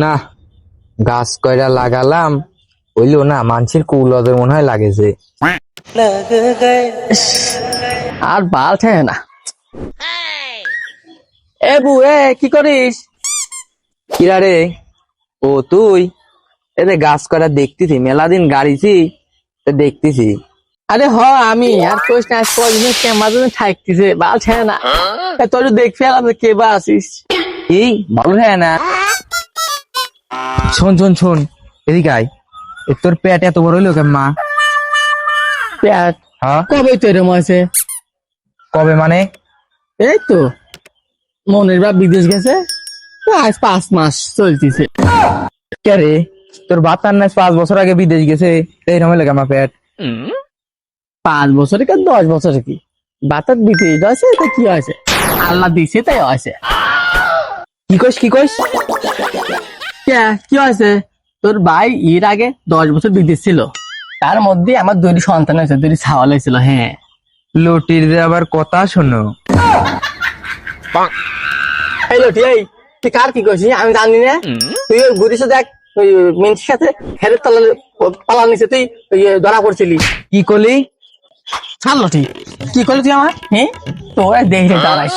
না, গাছ কয়টা লাগালাম হইলো না, মানুষের কুলদের মনে হয় লাগেছে। আর বাল থাকে না। এ বু, কি করিস? কিরা রে? ও তুই? এতে গাছ কয়টা দেখতেছি, মেলা দিন গাড়িছি দেখতেছি। আরে হ, আমি আর কইস না, কদিন কেমন থাকতেছে, বাল থাকে না। তোর দেখ ফেলাম কে বা আসিস। কি ভালো হ্যাঁ না? শোন শোন শোন, এদিকে আয়। তোর পেট এত বড় হইলো কেন মা? পেট হ্যাঁ, কবে তৈরি হয়েছে? কবে মানে? এই তো মনের বাপ বিদেশ গেছে, আজ 5 মাস চলতেছে। কে রে? তোর বাতার না 5 বছর আগে বিদেশ গেছে, এইরকম হইলো কেন আমার পেট? 5 বছরে কি 10 বছরে কি বাতার বিদেশ আছে, তা কি হয়েছে? আল্লাহ দিছে তাই হয়েছে। কি কইস কি কইস? কি হয়েছে? তোর ভাই এর আগে 10 বছর বিদেশ ছিল, তার মধ্যে আমার 2টি সন্তান হয়েছে, 2টি ছাওয়াল হয়েছিল। হ্যাঁ, লটির যে আবার কথা শোনো। এই লটি, এই তুই কার কি করছিস আমি জানি না। তুই ওই ঘুরিস দেখ, ওই মেন্সির সাথে হেরের তলা পালা নিচে তুই ধরা পড়ছিলি। কি করলি? ছাড় লটি, কি করলি তুই আমার? হ্যাঁ, তোর দেখে দাঁড়াইস।